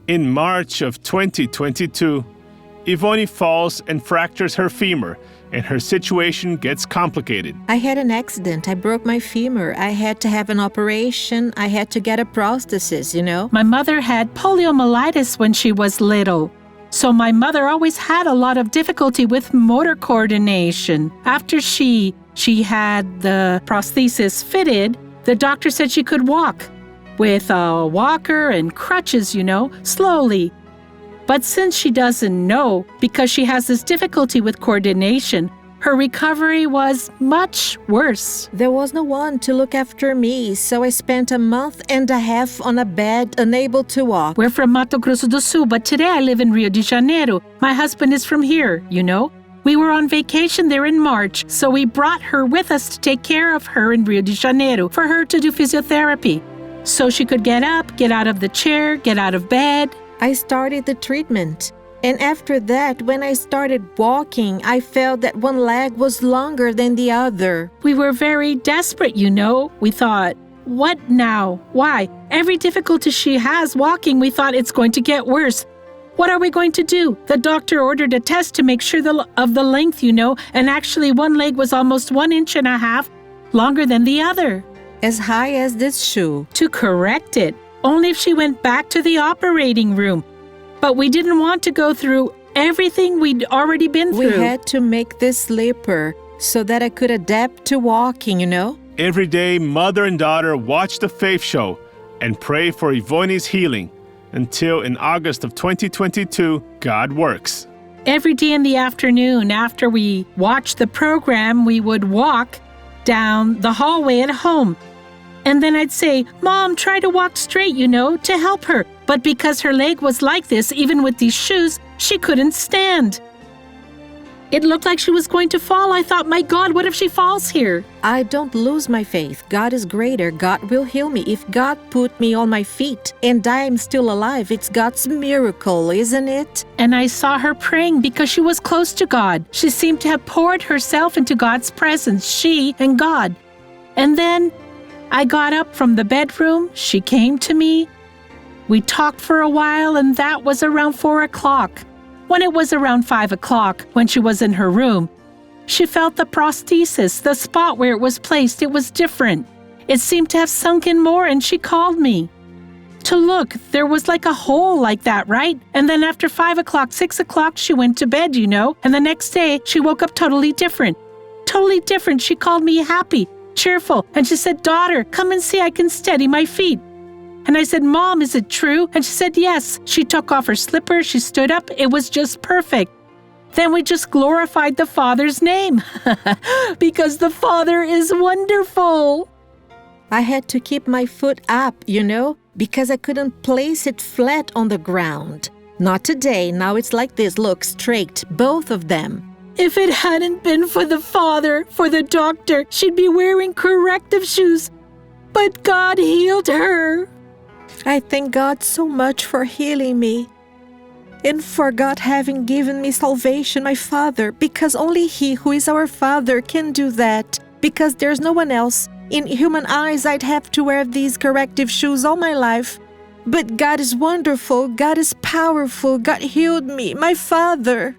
In March of 2022, Yvonne falls and fractures her femur, and her situation gets complicated. I had an accident. I broke my femur. I had to have an operation. I had to get a prosthesis, My mother had poliomyelitis when she was little. So my mother always had a lot of difficulty with motor coordination. After she had the prosthesis fitted, the doctor said she could walk with a walker and crutches, slowly. But since she doesn't know, because she has this difficulty with coordination, her recovery was much worse. There was no one to look after me, so I spent a month and a half on a bed, unable to walk. We're from Mato Grosso do Sul, but today I live in Rio de Janeiro. My husband is from here, We were on vacation there in March, so we brought her with us to take care of her in Rio de Janeiro for her to do physiotherapy. So she could get up, get out of the chair, get out of bed. I started the treatment. And after that, when I started walking, I felt that one leg was longer than the other. We were very desperate, We thought, what now? Why? Every difficulty she has walking, we thought it's going to get worse. What are we going to do? The doctor ordered a test to make sure of the length, and actually one leg was almost 1.5 inches longer than the other. As high as this shoe. To correct it, only if she went back to the operating room. But we didn't want to go through everything we'd already been through. We had to make this slipper so that I could adapt to walking, Every day, mother and daughter watch the faith show and pray for Yvonne's healing until in August of 2022, God works. Every day in the afternoon after we watched the program, we would walk down the hallway at home. And then I'd say, Mom, try to walk straight, to help her. But because her leg was like this, even with these shoes, she couldn't stand. It looked like she was going to fall. I thought, my God, what if she falls here? I don't lose my faith. God is greater. God will heal me. If God put me on my feet and I am still alive, it's God's miracle, isn't it? And I saw her praying because she was close to God. She seemed to have poured herself into God's presence, she and God. And then I got up from the bedroom. She came to me. We talked for a while, and that was around 4 o'clock. When it was around 5 o'clock, when she was in her room, she felt the prosthesis, the spot where it was placed. It was different. It seemed to have sunk in more, and she called me to look. There was like a hole like that, right? And then after 5 o'clock, 6 o'clock, she went to bed, And the next day, she woke up totally different. Totally different. She called me happy, cheerful, and she said, daughter, come and see, I can steady my feet. And I said, Mom, is it true? And she said, yes. She took off her slippers, she stood up, it was just perfect. Then we just glorified the Father's name, because the Father is wonderful. I had to keep my foot up, because I couldn't place it flat on the ground. Not today, now it's like this, look, straight, both of them. If it hadn't been for the Father, for the doctor, she'd be wearing corrective shoes. But God healed her. I thank God so much for healing me and for God having given me salvation, my Father, because only He who is our Father can do that, because there's no one else. In human eyes, I'd have to wear these corrective shoes all my life. But God is wonderful, God is powerful, God healed me, my Father.